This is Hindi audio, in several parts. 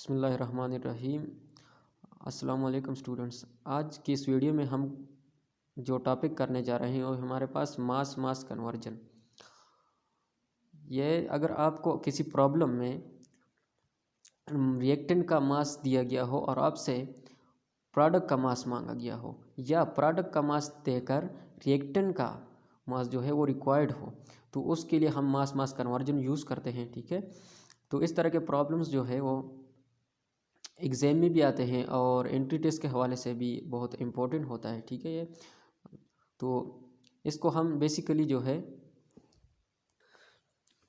बिस्मिल्लाहिर्रहमानिर्रहीम। अस्सलाम वालेकुम स्टूडेंट्स। आज की इस वीडियो में हम जो टॉपिक करने जा रहे हैं वो हमारे पास मास कन्वर्जन। ये अगर आपको किसी प्रॉब्लम में रिएक्टेंट का मास दिया गया हो और आपसे प्रोडक्ट का मास मांगा गया हो, या प्रोडक्ट का मास देकर रिएक्टेंट का मास जो है वो रिक्वायर्ड हो, तो उसके लिए हम मास कन्वर्जन यूज़ करते हैं। ठीक है, तो इस तरह के प्रॉब्लम्स जो है वो एग्ज़ाम में भी आते हैं और एंट्री टेस्ट के हवाले से भी बहुत इम्पोर्टेंट होता है। ठीक है, ये तो इसको हम बेसिकली जो है,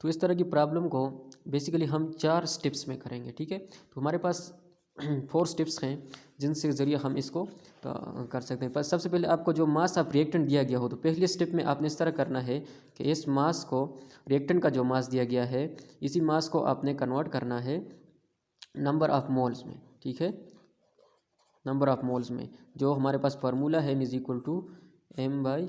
तो इस तरह की प्रॉब्लम को बेसिकली हम 4 स्टेप्स में करेंगे। ठीक है, तो हमारे पास 4 स्टेप्स हैं जिनसे ज़रिए हम इसको कर सकते हैं। पर सबसे पहले आपको जो मास ऑफ रिएक्टेंट दिया गया हो, तो पहले स्टेप में आपने इस तरह करना है कि इस मास को, रिएक्टेंट का जो मास दिया गया है, इसी मास को आपने कन्वर्ट करना है नंबर ऑफ़ मोल्स में। ठीक है, नंबर ऑफ़ मोल्स में जो हमारे पास फार्मूला है is equal to m by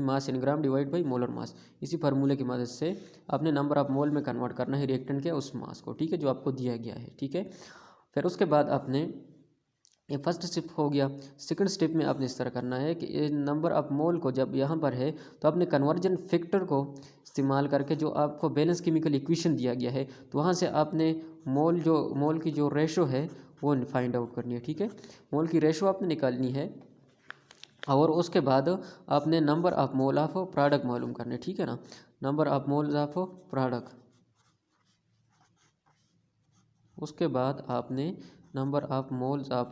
mass in gram divide by molar mass. इसी फार्मूले की मदद से आपने नंबर ऑफ़ मोल में कन्वर्ट करना है रिएक्टेंट के उस मास को। ठीक है, जो आपको दिया गया है। ठीक है, फिर उसके बाद आपने, ये फर्स्ट स्टेप हो गया। सेकंड स्टेप में आपने इस तरह करना है कि नंबर ऑफ़ मोल को जब यहाँ पर है तो आपने कन्वर्जन फैक्टर को इस्तेमाल करके जो आपको बैलेंस केमिकल इक्वेशन दिया गया है, तो वहाँ से आपने मोल की जो रेशो है वो फाइंड आउट करनी है। ठीक है, मोल की रेशो आपने निकालनी है और उसके बाद आपने number of mole of product मालूम करने। ठीक है ना, number of moles of product, उसके बाद आपने number of moles of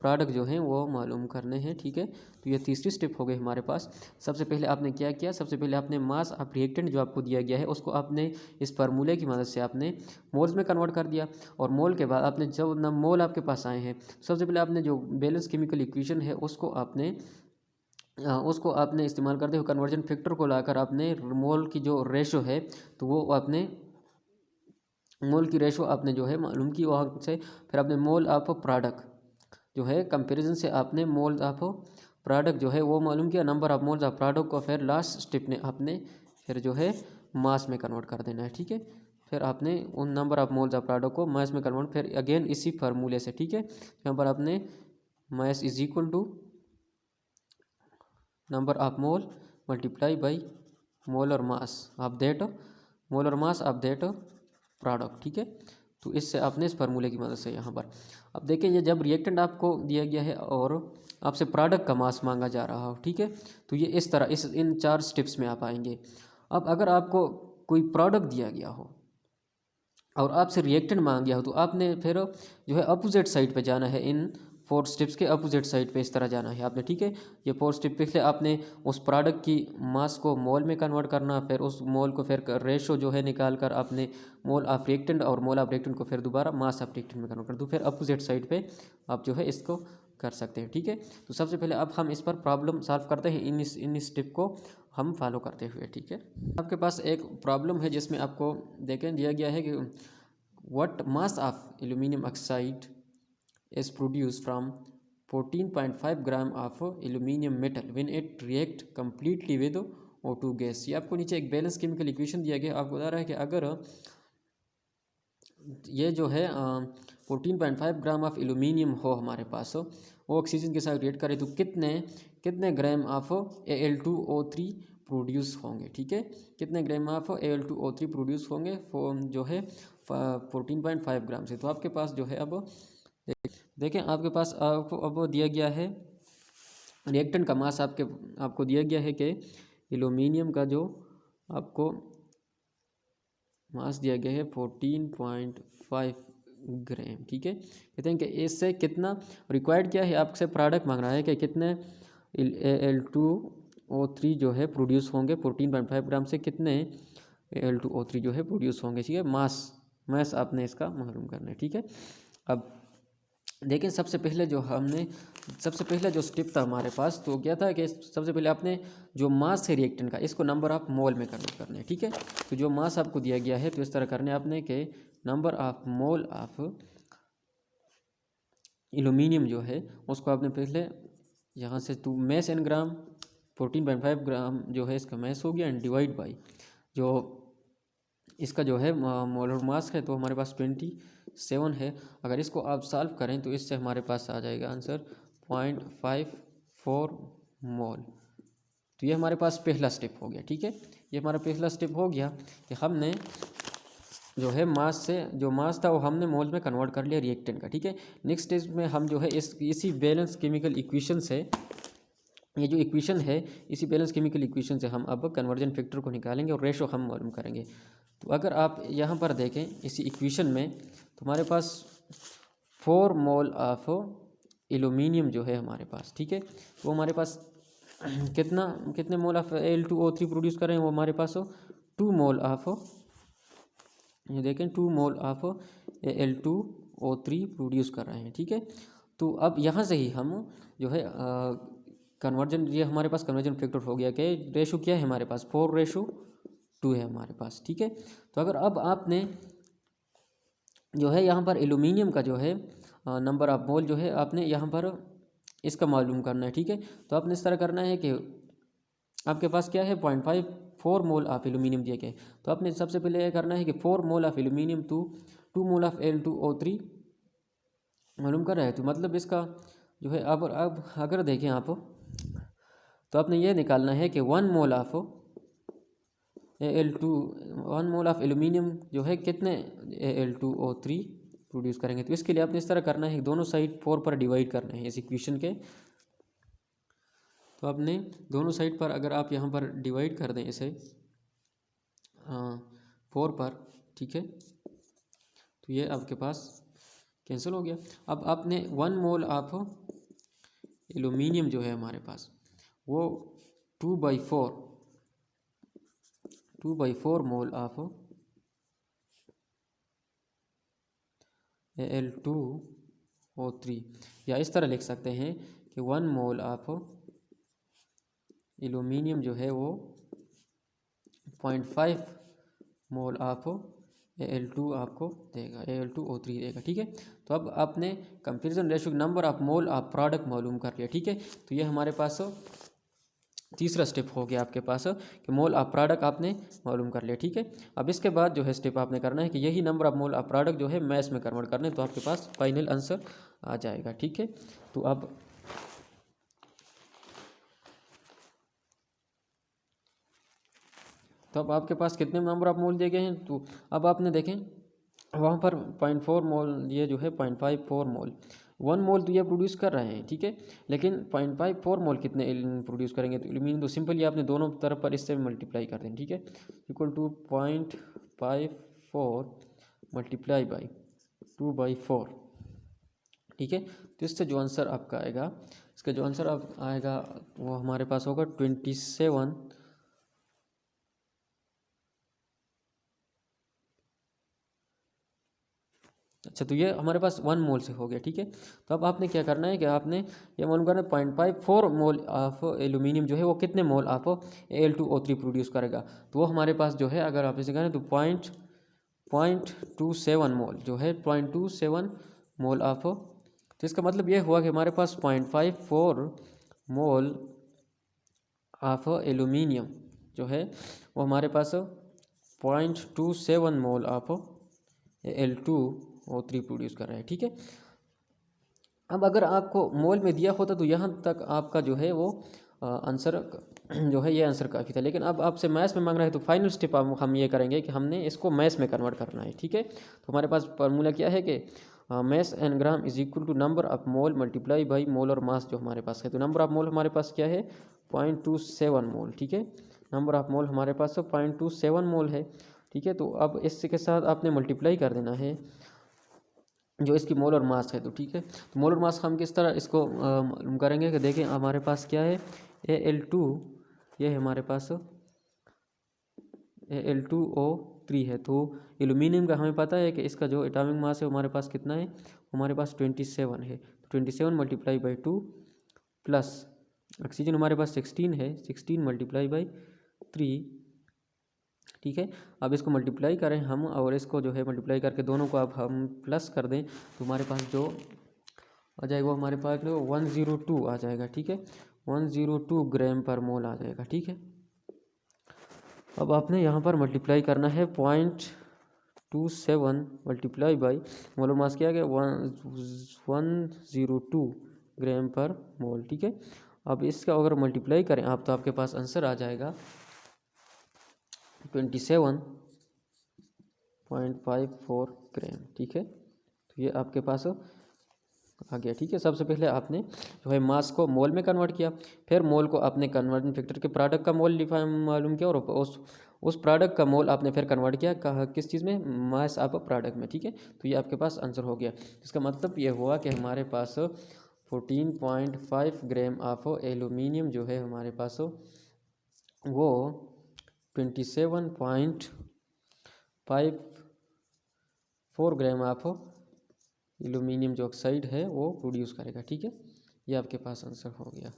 product जो हैं वो मालूम करने हैं। ठीक है, तो ये तीसरी स्टेप हो गई हमारे पास। सबसे पहले आपने क्या किया, सबसे पहले आपने मास ऑफ रिएक्टेंट जो आपको दिया गया है उसको आपने इस फार्मूले की मदद से आपने मोल्स में कन्वर्ट कर दिया। और मोल के बाद आपने जब मोल आपके पास आए हैं, सबसे पहले आपने जो बैलेंस केमिकल इक्वेशन है उसको आपने इस्तेमाल करते हुए कन्वर्जन फैक्टर को लाकर आपने मोल की जो रेशो है, तो वो आपने मोल की रेशो आपने जो है मालूम की। वहाँ से फिर आपने मोल ऑफ प्रोडक्ट जो है कंपैरिजन से आपने मोल ऑफ प्रोडक्ट जो है वो मालूम किया, number of moles of product को फिर लास्ट स्टेप में आपने फिर जो है मास में कन्वर्ट कर देना है। ठीक है, फिर आपने उन number of moles of product को मास में कन्वर्ट, फिर अगेन इसी फार्मूले से। ठीक है, यहाँ पर आपने mass is equal to number of mole multiply by molar mass of that product. ठीक है, तो इससे आपने इस फार्मूले की मदद से यहाँ पर, अब देखें, ये जब रिएक्टेंट आपको दिया गया है और आपसे प्रोडक्ट का मास मांगा जा रहा हो, ठीक है, तो ये इस तरह इन 4 स्टेप्स में आप आएंगे। अब अगर आपको कोई प्रोडक्ट दिया गया हो और आपसे रिएक्टेंट मांग गया हो, तो आपने फिर जो है अपोजिट साइड पे जाना है। इन 4 स्टेप्स के अपोजिट साइड पे इस तरह जाना है आपने। ठीक है, ये 4 स्टेप पे आपने उस प्रोडक्ट की मास को मोल में कन्वर्ट करना, फिर उस मोल को फिर रेशो जो है निकाल कर आपने मोल ऑफ रिएक्टेंट और मोल ऑफ रिएक्टेंट को फिर दोबारा मास ऑफ रिएक्टेंट में कन्वर्ट कर दो, फिर अपोजिट साइड पे आप जो है इसको कर सकते हैं। ठीक है, तो सबसे पहले अब हम इस पर प्रॉब्लम सॉल्व करते हैं इन स्टेप को हम फॉलो करते हुए। ठीक है, आपके पास एक प्रॉब्लम है जिसमें आपको देखें दिया गया है कि what mass of aluminum oxide is produced from 14.5 gram of aluminum metal when it react completely with O2 gas. ये आपको नीचे एक बैलेंस केमिकल इक्वेशन दिया गया, आपको बता रहा है कि अगर ये जो है 14.5 ग्राम ऑफ एल्यूमिनियम हो हमारे पास, वो ऑक्सीजन के साथ रिएक्ट करे तो कितने ग्राम ऑफ Al2O3 प्रोड्यूस होंगे। ठीक है, कितने ग्राम ऑफ Al2O3 प्रोड्यूस होंगे जो है 14.5 ग्राम से। तो आपके पास जो है, अब देखें, आपके पास आपको अब दिया गया है रिएक्टेंट का मास, आपको दिया गया है कि एल्यूमिनियम का जो आपको मास दिया गया है 14.5 ग्राम। ठीक है, कहते हैं कि इससे कितना रिक्वायर्ड क्या है, आपसे प्रोडक्ट मांग रहा है कि कितने Al2O3 जो है प्रोड्यूस होंगे 14.5 ग्राम से, कितने Al2O3 जो है प्रोड्यूस होंगे। ठीक है, मास आपने इसका मालूम करना है। ठीक है, अब देखें, सबसे पहले जो स्टेप था हमारे पास, तो क्या था कि सबसे पहले आपने जो मास है रिएक्टेंट का, इसको नंबर ऑफ मोल में कन्वर्ट करना है। ठीक है, तो जो मास आपको दिया गया है, तो इस तरह करने आपने कि number of mole of aluminium जो है उसको आपने पहले यहाँ से, तो मैस एन ग्राम 14.5 ग्राम जो है इसका मैस हो गया, एंड डिवाइड बाई जो इसका जो है मोलर मास है, तो हमारे पास 0.7 है। अगर इसको आप सॉल्व करें तो इससे हमारे पास आ जाएगा आंसर 0.54 मोल। तो ये हमारे पास पहला स्टेप हो गया, ठीक है। ये हमारा पहला स्टेप हो गया कि हमने जो है मास से जो मास था वो हमने मोल में कन्वर्ट कर लिया रिएक्टेंट का, ठीक है। नेक्स्ट स्टेज में हम जो है इसी बैलेंस केमिकल इक्वेशन से, ये जो इक्वेशन है इसी बैलेंस केमिकल इक्वेशन से हम अब कन्वर्जन फैक्टर को निकालेंगे और रेशो हम मालूम करेंगे। तो अगर आप यहाँ पर देखें इसी इक्वेशन में, तो हमारे पास 4 मोल ऑफ एल्यूमिनियम जो है हमारे पास, ठीक है, वो हमारे पास कितने मोल ऑफ Al2O3 प्रोड्यूस कर रहे हैं, वो हमारे पास 2 मोल ऑफ, ये देखें 2 मोल ऑफ Al2O3 प्रोड्यूस कर रहे हैं, ठीक है। तो अब यहाँ से ही हम जो है कन्वर्जन, ये हमारे पास कन्वर्जन फैक्टर हो गया कि रेशो क्या है हमारे पास 4:2 है हमारे पास, ठीक है। तो अगर अब आपने जो है यहाँ पर एल्यूमिनियम का जो है नंबर ऑफ मोल जो है आपने यहाँ पर इसका मालूम करना है, ठीक है। तो आपने इस तरह करना है कि आपके पास क्या है 0.54 मोल ऑफ एल्यूमिनियम दिया गया है। तो आपने सबसे पहले यह करना है कि 4 mole of aluminium to 2 mole of Al2O3 मालूम कर रहा है। तो मतलब इसका जो है अब अगर देखें आप, तो आपने ये निकालना है कि 1 मोल ऑफ एल्यूमिनियम जो है कितने Al2O3 प्रोड्यूस करेंगे। तो इसके लिए आपने इस तरह करना है कि दोनों साइड 4 पर डिवाइड करना है इस इक्वेशन के। तो आपने दोनों साइड पर अगर आप यहाँ पर डिवाइड कर दें इसे 4 पर, ठीक है, तो ये आपके पास कैंसिल हो गया। अब आपने 1 मोल ऑफ एल्यूमिनियम जो है हमारे पास वो 2/4 मोल ऑफ Al2O3, या इस तरह लिख सकते हैं कि 1 मोल ऑफ एल्यूमिनियम जो है वो 0.5 मोल ऑफ Al2 आपको देगा, Al2O3 देगा, ठीक है। तो अब आपने comparison ratio number of mole of product मालूम कर लिया, ठीक है। तो ये हमारे पास तीसरा स्टेप हो गया आपके पास कि मोल ऑफ प्रोडक्ट आपने मालूम कर लिया, ठीक है। अब इसके बाद जो है स्टेप आपने करना है कि यही number of mole of product जो है मैस में कन्वर्ट करने, तो आपके पास फाइनल आंसर आ जाएगा, ठीक है। तो अब आपके पास कितने नंबर ऑफ मोल दिए गए हैं। तो अब आपने देखें वहाँ पर 0.4 मोल, ये जो है 0.54 मोल, 1 मोल तो ये प्रोड्यूस कर रहे हैं, ठीक है। लेकिन 0.54 मोल कितने प्रोड्यूस करेंगे। तो एल्यूमिनियम तो सिंपली आपने दोनों तरफ पर इससे मल्टीप्लाई कर दें, ठीक है, इक्वल टू 0.54 मल्टीप्लाई बाई 2/4, ठीक है। तो इससे जो आंसर आपका आएगा, इसका जो आंसर आप आएगा वो हमारे पास होगा 27। अच्छा, तो ये हमारे पास 1 मोल से हो गया, ठीक है। तो अब आपने क्या करना है कि आपने ये मालूम करना है 0.54 मोल ऑफ एल्यूमिनियम जो है वो कितने मोल ऑफ Al2O3 प्रोड्यूस करेगा। तो वो हमारे पास जो है अगर आप इसे करें तो 0.27 मोल जो है 0.27 मोल ऑफ, तो इसका मतलब ये हुआ कि हमारे पास 0.54 मोल ऑफ एल्यूमिनियम जो है वो हमारे पास 0.27 मोल ऑफ Al2O3 प्रोड्यूस कर रहा है, ठीक है। अब अगर आपको मोल में दिया होता तो यहाँ तक आपका जो है वो आंसर जो है ये आंसर काफ़ी था। लेकिन अब आपसे मैथ्स में मांग रहा है तो फाइनल स्टेप हम ये करेंगे कि हमने इसको मैथ्स में कन्वर्ट करना है, ठीक है। तो हमारे पास फार्मूला क्या है कि mass in gram is equal to number of mole multiply by mole और मास जो हमारे पास है। तो नंबर ऑफ मोल हमारे पास क्या है 0.27 मोल, ठीक है। नंबर ऑफ मोल हमारे पास 0.27 मोल है, ठीक है। तो अब इसके साथ आपने मल्टीप्लाई कर देना है जो इसकी मोल और मास है, तो ठीक है। तो मोल और मास हम किस तरह इसको मालूम करेंगे कि देखें हमारे पास क्या है Al2, ये है हमारे पास Al2O3 है। तो एल्यूमिनियम का हमें पता है कि इसका जो एटॉमिक मास है हमारे पास कितना है, हमारे पास 27 है। तो 27 मल्टीप्लाई बाई 2 प्लस ऑक्सीजन हमारे पास 16 है, 16 मल्टीप्लाई बाई 3, ठीक है। अब इसको मल्टीप्लाई करें हम और इसको जो है मल्टीप्लाई करके दोनों को अब हम प्लस कर दें तो हमारे पास जो आ जाएगा वो हमारे पास 102 आ जाएगा, ठीक है। 102 ग्राम पर मोल आ जाएगा, ठीक है। अब आपने यहाँ पर मल्टीप्लाई करना है 27 मल्टीप्लाई बाई मोलर मास क्या गया 102 ग्राम पर मोल। ठीक है, अब इसका अगर मल्टीप्लाई करें आप तो आपके पास आंसर आ जाएगा 27.54 ग्राम। ठीक है, तो ये आपके पास आ गया। ठीक है, सबसे पहले आपने जो है मास को मोल में कन्वर्ट किया, फिर मोल को आपने कन्वर्टिंग फैक्टर के प्रोडक्ट का मोल मालूम किया और उस प्रोडक्ट का मोल आपने फिर कन्वर्ट किया कहा किस चीज़ में, मास ऑफ प्रोडक्ट में। ठीक है, तो ये आपके पास आंसर हो गया। इसका मतलब ये हुआ कि हमारे पास 14.5 ग्राम ऑफ एल्यूमिनियम जो है हमारे पास वो 27.54 ग्राम ऑफ एल्यूमिनियम जो ऑक्साइड है वो प्रोड्यूस करेगा। ठीक है, ये आपके पास आंसर हो गया।